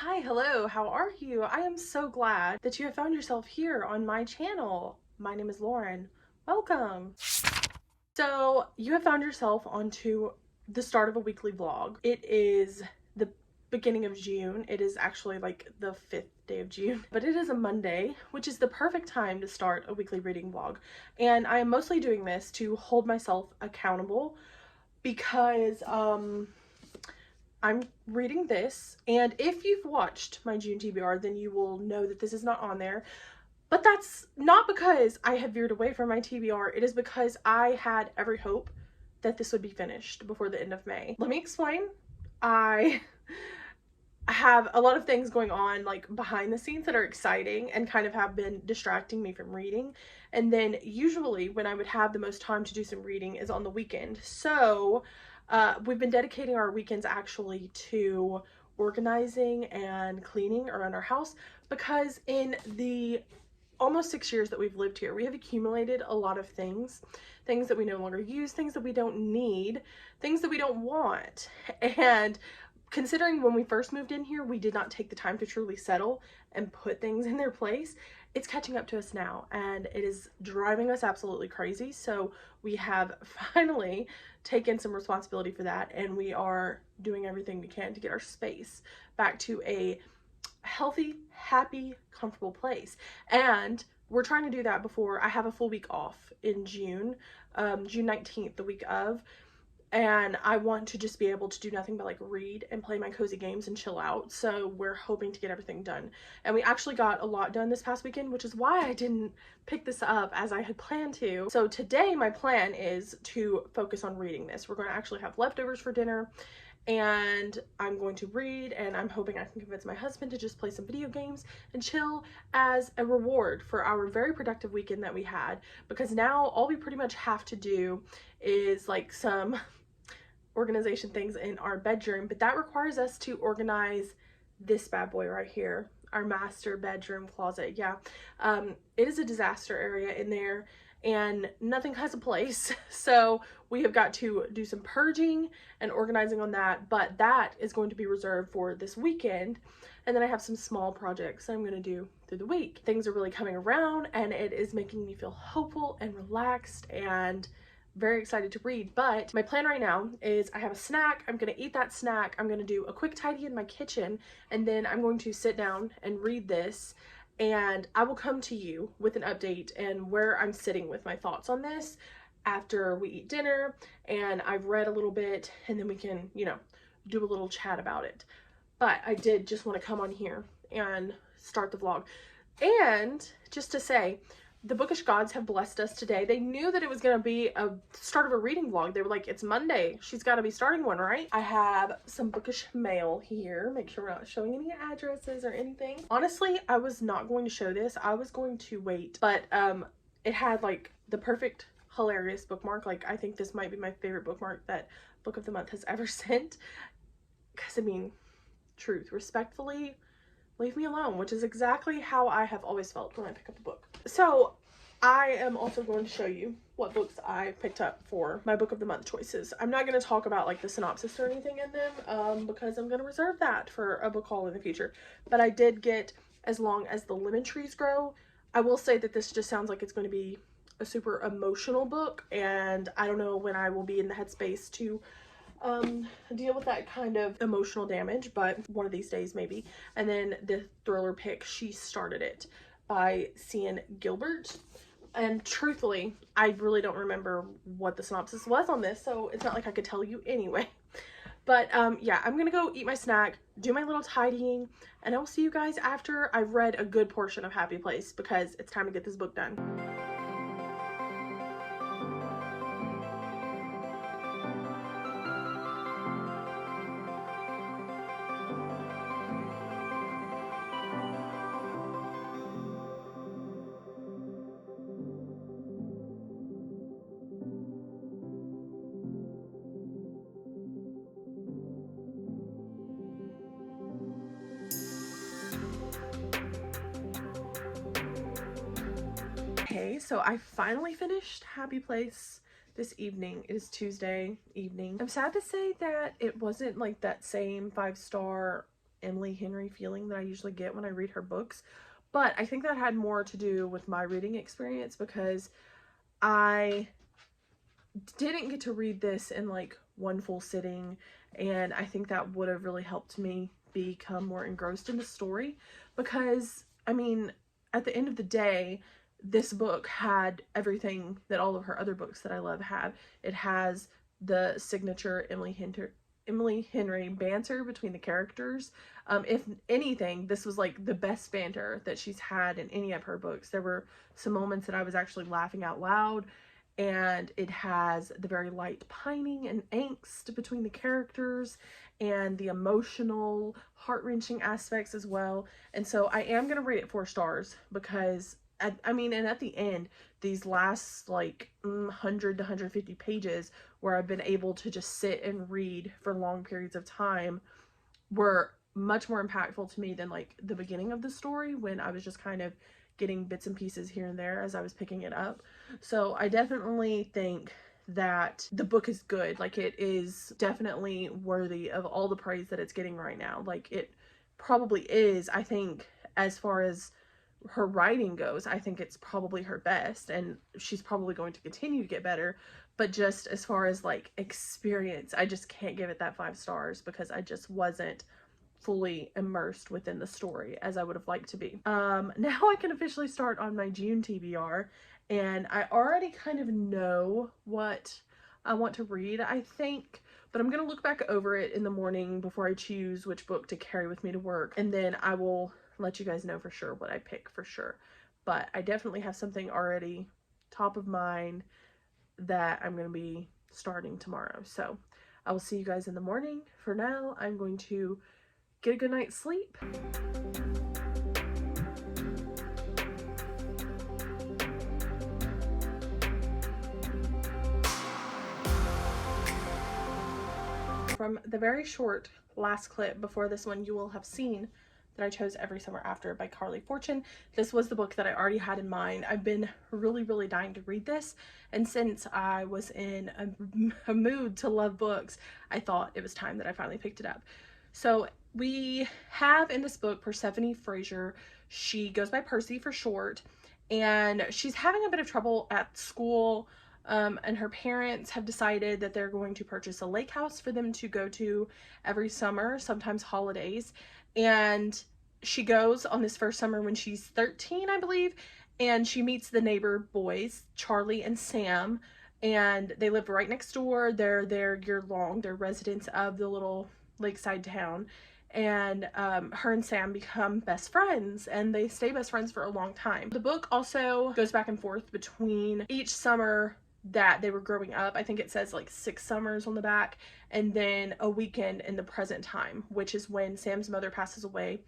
Hi, hello, how are you? I am so glad that you have found yourself here on my channel. My name is Lauren. Welcome. So, you have found yourself onto the start of a weekly vlog. It is the beginning of June. It is actually like the 5th day of June, but it is a Monday, which is the perfect time to start a weekly reading vlog. And I am mostly doing this to hold myself accountable because I'm reading this, and if you've watched my June TBR, then you will know that this is not on there. But that's not because I have veered away from my TBR. It is because I had every hope that this would be finished before the end of May. Let me explain. I have a lot of things going on like behind the scenes that are exciting and kind of have been distracting me from reading. And then usually when I would have the most time to do some reading is on the weekend. So we've been dedicating our weekends actually to organizing and cleaning around our house, because in the almost 6 years that we've lived here, we have accumulated a lot of things that we no longer use, things that we don't need, things that we don't want. And considering when we first moved in here, we did not take the time to truly settle and put things in their place, it's catching up to us now, and it is driving us absolutely crazy. So we have finally taken some responsibility for that, and we are doing everything we can to get our space back to a healthy, happy, comfortable place. And we're trying to do that before I have a full week off in June, June 19th, the week of. And I want to just be able to do nothing but like read and play my cozy games and chill out. So we're hoping to get everything done. And we actually got a lot done this past weekend, which is why I didn't pick this up as I had planned to. So today my plan is to focus on reading this. We're going to actually have leftovers for dinner, and I'm going to read, and I'm hoping I can convince my husband to just play some video games and chill as a reward for our very productive weekend that we had. Because now all we pretty much have to do is like some organization things in our bedroom, but that requires us to organize this bad boy right here, our master bedroom closet. Yeah, it is a disaster area in there, and nothing has a place. So we have got to do some purging and organizing on that, but that is going to be reserved for this weekend. And then I have some small projects I'm going to do through the week. Things are really coming around, and it is making me feel hopeful and relaxed and very excited to read. But my plan right now is I have a snack. I'm gonna eat that snack. I'm gonna do a quick tidy in my kitchen, and then I'm going to sit down and read this, and I will come to you with an update and where I'm sitting with my thoughts on this after we eat dinner and I've read a little bit, and then we can, you know, do a little chat about it. But I did just want to come on here and start the vlog, and just to say, the bookish gods have blessed us today. They knew that it was going to be a start of a reading vlog. They were like, it's Monday, she's got to be starting one, right? I have some bookish mail here. Make sure we're not showing any addresses or anything. Honestly, I was not going to show this. I was going to wait, but it had like the perfect hilarious bookmark. Like, I think this might be my favorite bookmark that Book of the Month has ever sent, because I mean, truth, respectfully, leave me alone, which is exactly how I have always felt when I pick up a book. So I am also going to show you what books I picked up for my Book of the Month choices. I'm not going to talk about like the synopsis or anything in them because I'm going to reserve that for a book haul in the future. But I did get As Long as the Lemon Trees Grow. I will say that this just sounds like it's going to be a super emotional book, and I don't know when I will be in the headspace to deal with that kind of emotional damage, but one of these days maybe. And then the thriller pick, She Started It by Cian Gilbert. And truthfully, I really don't remember what the synopsis was on this, so it's not like I could tell you anyway. But yeah, I'm gonna go eat my snack, do my little tidying, and I'll see you guys after I've read a good portion of Happy Place, because it's time to get this book done. Okay, so I finally finished Happy Place this evening. It is Tuesday evening. I'm sad to say that it wasn't like that same 5-star Emily Henry feeling that I usually get when I read her books. But I think that had more to do with my reading experience because I didn't get to read this in like one full sitting, and I think that would have really helped me become more engrossed in the story because, I mean, at the end of the day, this book had everything that all of her other books that I love have. It has the signature Emily Henry banter between the characters. If anything, this was like the best banter that she's had in any of her books. There were some moments that I was actually laughing out loud, and it has the very light pining and angst between the characters and the emotional, heart-wrenching aspects as well. And so I am going to rate it 4 stars because I mean, and at the end, these last like 100 to 150 pages where I've been able to just sit and read for long periods of time were much more impactful to me than like the beginning of the story when I was just kind of getting bits and pieces here and there as I was picking it up. So I definitely think that the book is good. Like, it is definitely worthy of all the praise that it's getting right now. Like, it probably is. I think as far as her writing goes, I think it's probably her best, and she's probably going to continue to get better. But just as far as like experience, I just can't give it that 5 stars because I just wasn't fully immersed within the story as I would have liked to be. Now I can officially start on my June TBR, and I already kind of know what I want to read, I think, but I'm gonna look back over it in the morning before I choose which book to carry with me to work, and then I will let you guys know for sure what I pick for sure. But I definitely have something already top of mind that I'm gonna be starting tomorrow. So I will see you guys in the morning. For now, I'm going to get a good night's sleep. From the very short last clip before this one, you will have seen that I chose Every Summer After by Carley Fortune. This was the book that I already had in mind. I've been really dying to read this, and since I was in a mood to love books, I thought it was time that I finally picked it up. So we have in this book Persephone Fraser. She goes by Percy for short, and she's having a bit of trouble at school, and her parents have decided that they're going to purchase a lake house for them to go to every summer, sometimes holidays. And she goes on this first summer when she's 13, I believe, and she meets the neighbor boys, Charlie and Sam, and they live right next door. They're there year long. They're residents of the little lakeside town, and her and Sam become best friends, and they stay best friends for a long time. The book also goes back and forth between each summer that they were growing up. I think it says like 6 summers on the back, and then a weekend in the present time, which is when Sam's mother passes away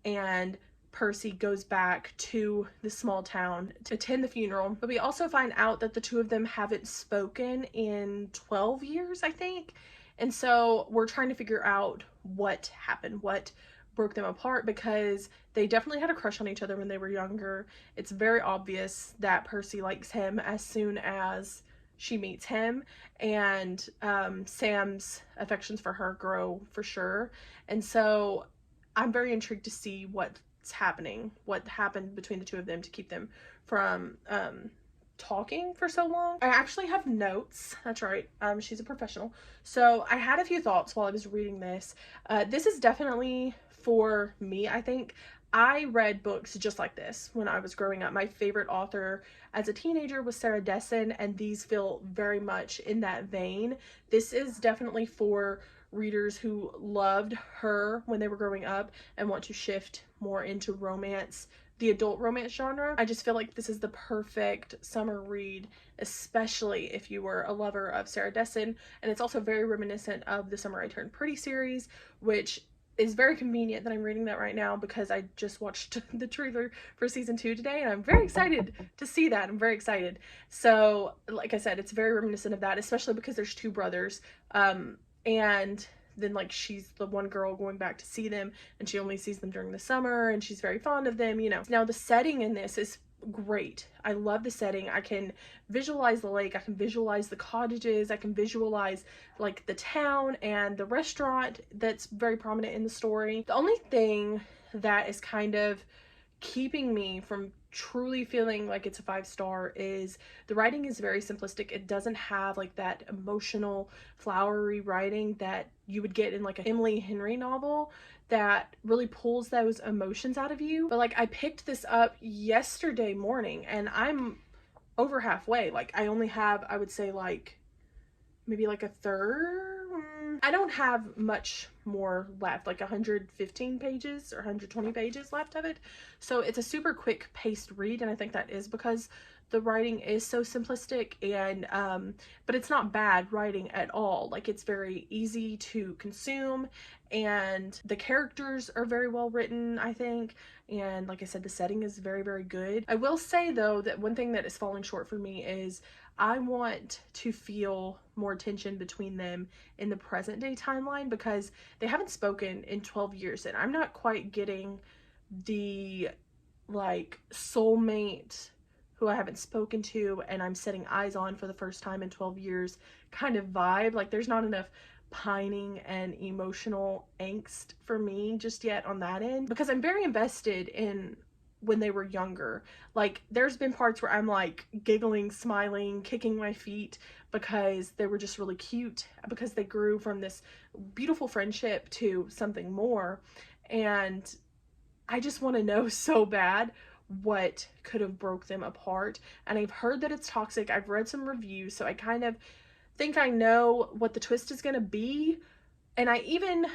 and Percy goes back to the small town to attend the funeral. But we also find out that the two of them haven't spoken in 12 years, I think. And so we're trying to figure out what happened, what broke them apart, because they definitely had a crush on each other when they were younger. It's very obvious that Percy likes him as soon as she meets him, and Sam's affections for her grow for sure. And so I'm very intrigued to see what's happening, what happened between the two of them to keep them from talking for so long. I actually have notes. That's right. She's a professional. So I had a few thoughts while I was reading this. This is definitely for me, I think. I read books just like this when I was growing up. My favorite author as a teenager was Sarah Dessen, and these feel very much in that vein. This is definitely for readers who loved her when they were growing up and want to shift more into romance, the adult romance genre. I just feel like this is the perfect summer read, especially if you were a lover of Sarah Dessen. And it's also very reminiscent of the Summer I Turned Pretty series, which is very convenient that I'm reading that right now because I just watched the trailer for season 2 today, and I'm very excited to see that. I'm very excited. So like I said, it's very reminiscent of that, especially because there's 2 brothers, and then like she's the one girl going back to see them, and she only sees them during the summer, and she's very fond of them, you know. Now the setting in this is great. I love the setting. I can visualize the lake, I can visualize the cottages, I can visualize like the town and the restaurant that's very prominent in the story. The only thing that is kind of keeping me from truly feeling like it's a 5-star is the writing is very simplistic. It doesn't have like that emotional flowery writing that you would get in like a Emily Henry novel that really pulls those emotions out of you. But like I picked this up yesterday morning and I'm over halfway. Like I only have, I would say, like maybe like a third. I don't have much more left, like 115 pages or 120 pages left of it. So it's a super quick paced read, and I think that is because the writing is so simplistic, and but it's not bad writing at all. Like it's very easy to consume, and the characters are very well written, I think. And like I said, the setting is very, very good. I will say though that one thing that is falling short for me is I want to feel more tension between them in the present day timeline, because they haven't spoken in 12 years and I'm not quite getting the like soulmate who I haven't spoken to and I'm setting eyes on for the first time in 12 years kind of vibe. Like there's not enough pining and emotional angst for me just yet on that end, because I'm very invested in when they were younger. Like there's been parts where I'm like giggling, smiling, kicking my feet because they were just really cute, because they grew from this beautiful friendship to something more. And I just want to know so bad what could have broke them apart. And I've heard that it's toxic. I've read some reviews, so I kind of think I know what the twist is going to be. And I even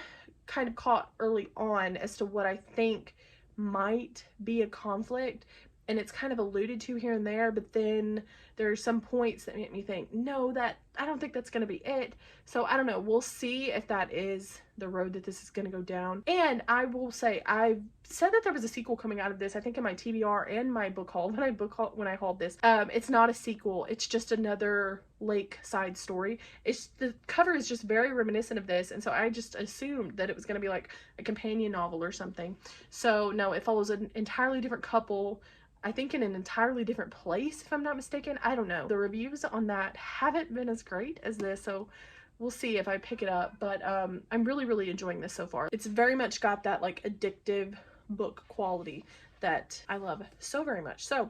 kind of caught early on as to what I think might be a conflict, and it's kind of alluded to here and there, but then there are some points that make me think, no, that I don't think that's going to be it. So I don't know, we'll see if that is the road that this is going to go down. And I will say, I said that there was a sequel coming out of this, I think in my TBR and my book haul when I hauled this. It's not a sequel, it's just another lakeside story. It's, the cover is just very reminiscent of this, and so I just assumed that it was going to be like a companion novel or something. So no, it follows an entirely different couple, I think in an entirely different place, if I'm not mistaken. I don't know. The reviews on that haven't been as great as this, so we'll see if I pick it up. But I'm really, really enjoying this so far. It's very much got that like addictive book quality that I love so very much. So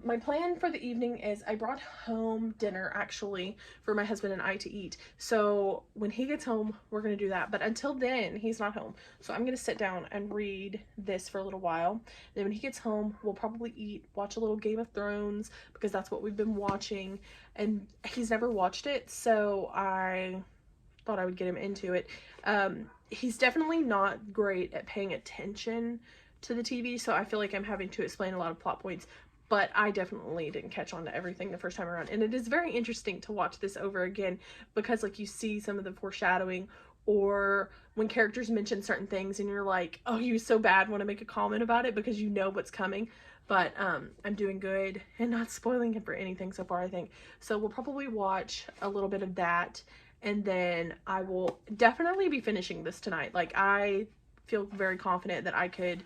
my plan for the evening is I brought home dinner actually for my husband and I to eat. So when he gets home, we're going to do that. But until then, he's not home. So I'm going to sit down and read this for a little while. Then when he gets home, we'll probably eat, watch a little Game of Thrones, because that's what we've been watching. And he's never watched it, so I thought I would get him into it. He's definitely not great at paying attention to the TV, so I feel like I'm having to explain a lot of plot points. But I definitely didn't catch on to everything the first time around. And it is very interesting to watch this over again, because like you see some of the foreshadowing, or when characters mention certain things and you're like, oh, you so bad want to make a comment about it because you know what's coming. But I'm doing good and not spoiling it for anything so far, I think. So we'll probably watch a little bit of that, and then I will definitely be finishing this tonight. Like I feel very confident that I could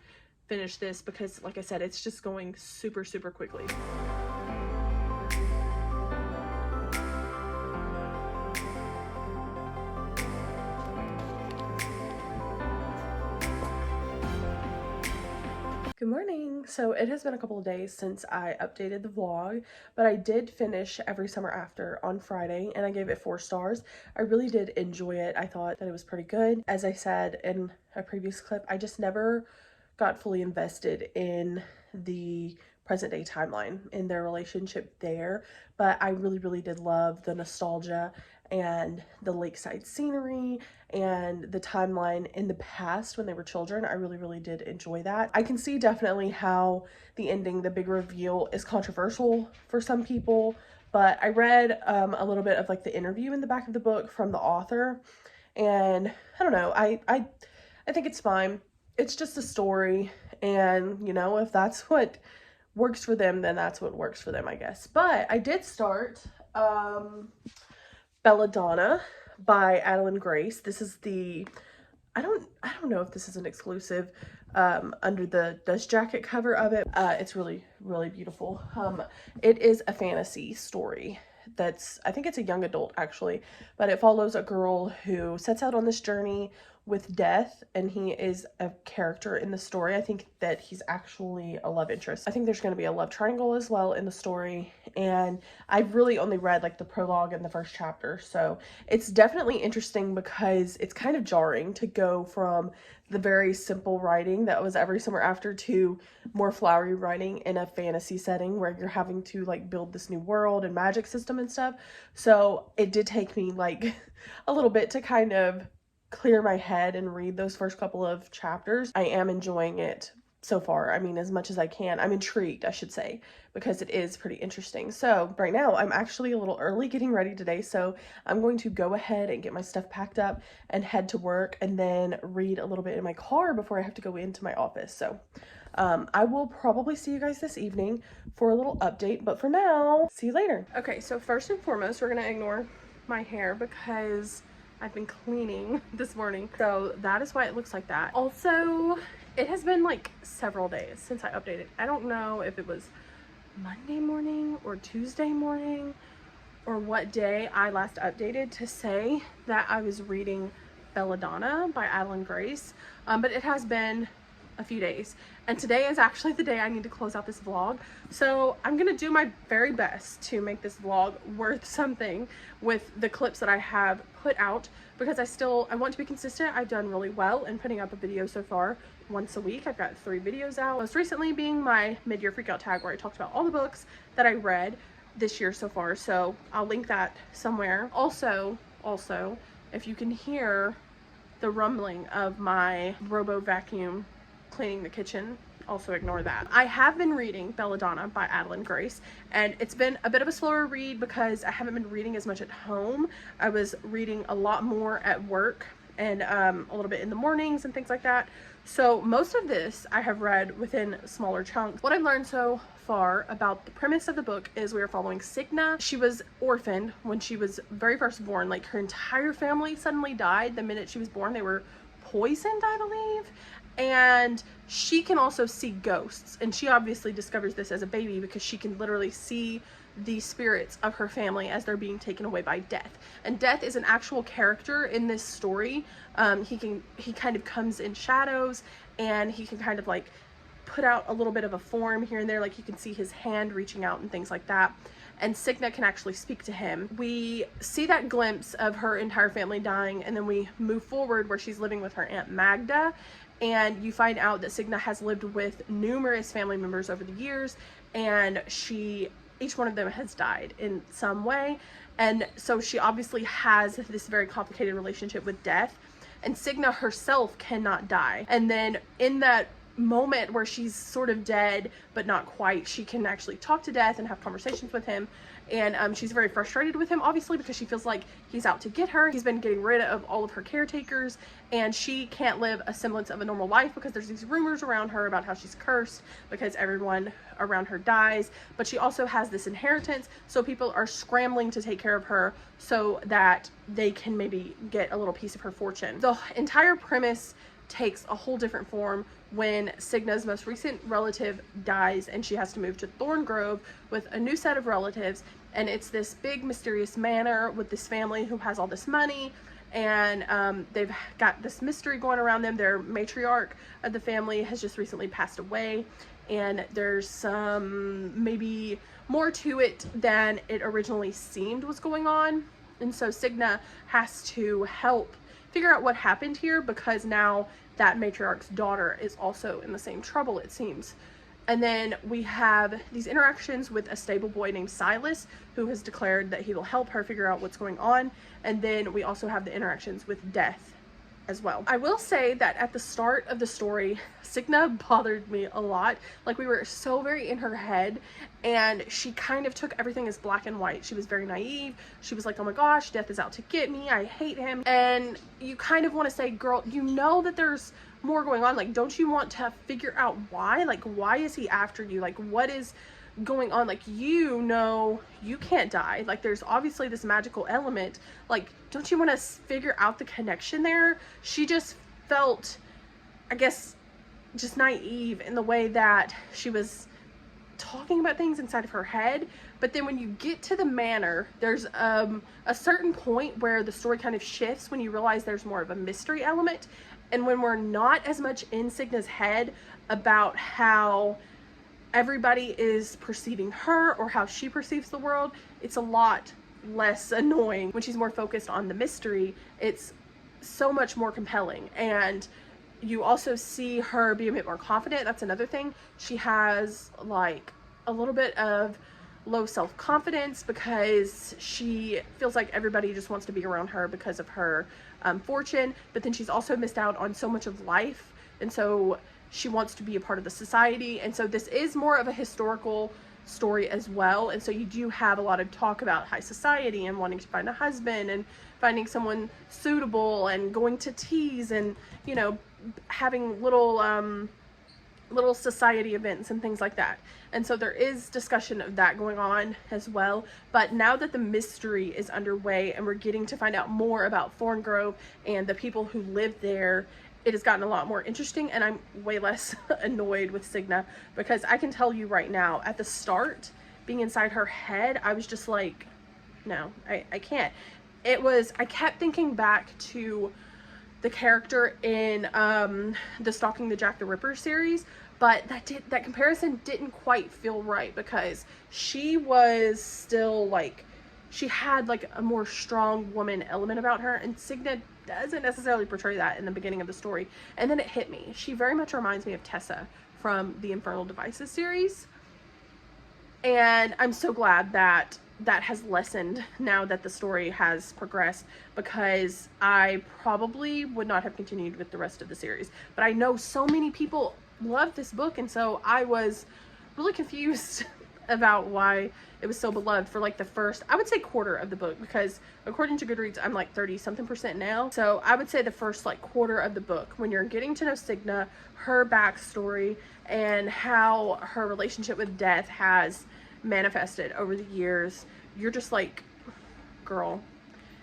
finish this, because like I said, it's just going super, super quickly. Good morning. So it has been a couple of days since I updated the vlog, but I did finish Every Summer After on Friday and I gave it 4 stars. I really did enjoy it. I thought that it was pretty good. As I said in a previous clip, I just never got fully invested in the present day timeline, in their relationship there, but I really, really did love the nostalgia and the lakeside scenery and the timeline in the past when they were children. I really, really did enjoy that. I can see definitely how the ending, the big reveal, is controversial for some people, but I read a little bit of like the interview in the back of the book from the author, and I don't know, I think it's fine. It's just a story, and you know, if that's what works for them, then that's what works for them, I guess. But I did start Belladonna by Adalyn Grace. This is the, I don't know if this is an exclusive, under the dust jacket cover of it. It's really, really beautiful. It is a fantasy story that's, I think it's a young adult actually, but it follows a girl who sets out on this journey with Death, and he is a character in the story. I think that he's actually a love interest. I think there's going to be a love triangle as well in the story, and I've really only read like the prologue and the first chapter, so it's definitely interesting because it's kind of jarring to go from the very simple writing that was Every Summer After to more flowery writing in a fantasy setting where you're having to like build this new world and magic system and stuff. So it did take me like a little bit to kind of clear my head and read those first couple of chapters. I am enjoying it so far. I mean, as much as I can. I'm intrigued, I should say, because it is pretty interesting. So right now I'm actually a little early getting ready today, so I'm going to go ahead and get my stuff packed up and head to work, and then read a little bit in my car before I have to go into my office. So I will probably see you guys this evening for a little update, but for now, see you later. Okay, so first and foremost, we're gonna ignore my hair because I've been cleaning this morning, so that is why it looks like that. Also, it has been like several days since I updated. I don't know if it was Monday morning or Tuesday morning or what day I last updated to say that I was reading Belladonna by Adalyn Grace, but it has been a few days, and today is actually the day I need to close out this vlog. So I'm gonna do my very best to make this vlog worth something with the clips that I have put out, because I want to be consistent. I've done really well in putting up a video so far once a week. I've got 3 videos out, most recently being my mid-year freakout tag where I talked about all the books that I read this year so far, so I'll link that somewhere. Also, if you can hear the rumbling of my robo vacuum cleaning the kitchen, also ignore that. I have been reading Belladonna by Adalyn Grace, and it's been a bit of a slower read because I haven't been reading as much at home. I was reading a lot more at work and a little bit in the mornings and things like that. So most of this I have read within smaller chunks. What I've learned so far about the premise of the book is we are following Signa. She was orphaned when she was very first born. Like, her entire family suddenly died the minute she was born. They were poisoned, I believe. And she can also see ghosts, and she obviously discovers this as a baby because she can literally see the spirits of her family as they're being taken away by Death. And Death is an actual character in this story. He kind of comes in shadows, and he can kind of like put out a little bit of a form here and there, like you can see his hand reaching out and things like that. And Signa can actually speak to him. We see that glimpse of her entire family dying, and then we move forward where she's living with her Aunt Magda, and you find out that Signa has lived with numerous family members over the years, and each one of them has died in some way, and so she obviously has this very complicated relationship with Death, and Signa herself cannot die. And then in that moment where she's sort of dead but not quite, she can actually talk to Death and have conversations with him, and she's very frustrated with him, obviously, because she feels like he's out to get her. He's been getting rid of all of her caretakers, and she can't live a semblance of a normal life because there's these rumors around her about how she's cursed because everyone around her dies. But she also has this inheritance, so people are scrambling to take care of her so that they can maybe get a little piece of her fortune. The entire premise takes a whole different form when Signa's most recent relative dies, and she has to move to Thorngrove with a new set of relatives, and it's this big mysterious manor with this family who has all this money, and they've got this mystery going around them. Their matriarch of the family has just recently passed away, and there's some maybe more to it than it originally seemed was going on, and so Signa has to help figure out what happened here, because now that matriarch's daughter is also in the same trouble, it seems. And then we have these interactions with a stable boy named Silas, who has declared that he will help her figure out what's going on. And then we also have the interactions with Death as well. I will say that at the start of the story, Signa bothered me a lot. Like, we were so very in her head, and she kind of took everything as black and white. She was very naive. She was like, oh my gosh, Death is out to get me. I hate him. And you kind of want to say, girl, you know that there's more going on. Like, don't you want to figure out why? Like, why is he after you? Like, what is going on? Like, you know you can't die. Like, there's obviously this magical element. Like, don't you want to figure out the connection there? She just felt, I guess, just naive in the way that she was talking about things inside of her head. But then when you get to the manor, there's a certain point where the story kind of shifts when you realize there's more of a mystery element, and when we're not as much in Signa's head about how everybody is perceiving her or how she perceives the world, it's a lot less annoying. When she's more focused on the mystery, it's so much more compelling. And you also see her be a bit more confident. That's another thing. She has like a little bit of low self-confidence because she feels like everybody just wants to be around her because of her fortune, but then she's also missed out on so much of life, and so she wants to be a part of the society. And so this is more of a historical story as well, and so you do have a lot of talk about high society and wanting to find a husband and finding someone suitable and going to teas and, you know, having little society events and things like that. And so there is discussion of that going on as well. But now that the mystery is underway and we're getting to find out more about Thorngrove and the people who live there, it has gotten a lot more interesting, and I'm way less annoyed with Signa, because I can tell you right now, at the start, being inside her head, I was just like, no, I can't. I kept thinking back to the character in the Stalking the Jack the Ripper series, but that comparison didn't quite feel right, because she was still like, she had like a more strong woman element about her, and Signa doesn't necessarily portray that in the beginning of the story. And then it hit me. She very much reminds me of Tessa from the Infernal Devices series, and I'm so glad that that has lessened now that the story has progressed, because I probably would not have continued with the rest of the series. But I know so many people love this book, and so I was really confused about why it was so beloved for like the first, I would say, quarter of the book, because according to Goodreads I'm like 30-something% now. So I would say the first like quarter of the book, when you're getting to know Signa, her backstory, and how her relationship with death has manifested over the years, you're just like, girl,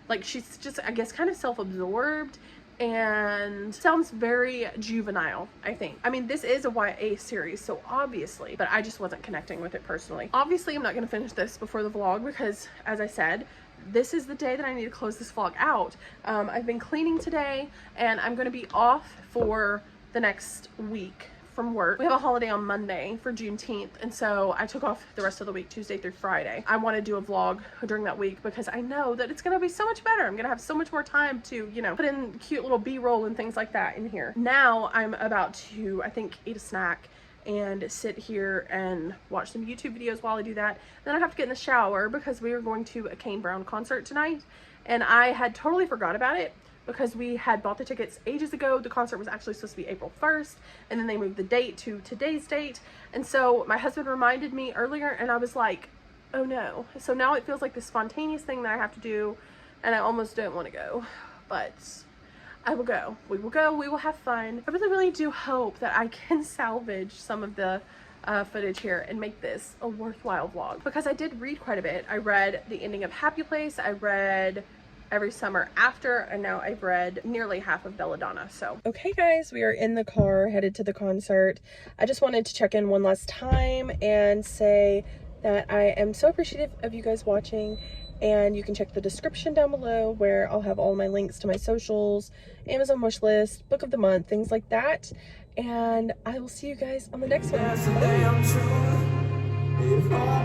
like, she's just, I guess, kind of self-absorbed and sounds very juvenile, I think. I mean, this is a YA series, so obviously, but I just wasn't connecting with it personally. Obviously, I'm not going to finish this before the vlog, because as I said, this is the day that I need to close this vlog out. I've been cleaning today, and I'm going to be off for the next week from work. We have a holiday on Monday for Juneteenth, and so I took off the rest of the week, Tuesday through Friday. I want to do a vlog during that week, because I know that it's going to be so much better. I'm going to have so much more time to, you know, put in cute little b-roll and things like that in here. Now I'm about to, I think, eat a snack and sit here and watch some YouTube videos while I do that. Then I have to get in the shower, because we are going to a Kane Brown concert tonight, and I had totally forgot about it, because we had bought the tickets ages ago. The concert was actually supposed to be April 1st, and then they moved the date to today's date. And so my husband reminded me earlier, and I was like, oh no. So now it feels like this spontaneous thing that I have to do, and I almost don't want to go, but I will go. We will go. We will have fun. I really, really do hope that I can salvage some of the footage here and make this a worthwhile vlog, because I did read quite a bit. I read the ending of Happy Place. I read Every Summer After, and now I've read nearly half of Belladonna. So okay guys, we are in the car headed to the concert. I just wanted to check in one last time and say that I am so appreciative of you guys watching, and you can check the description down below where I'll have all my links to my socials, Amazon wish list, book of the month, things like that. And I will see you guys on the next one. Bye.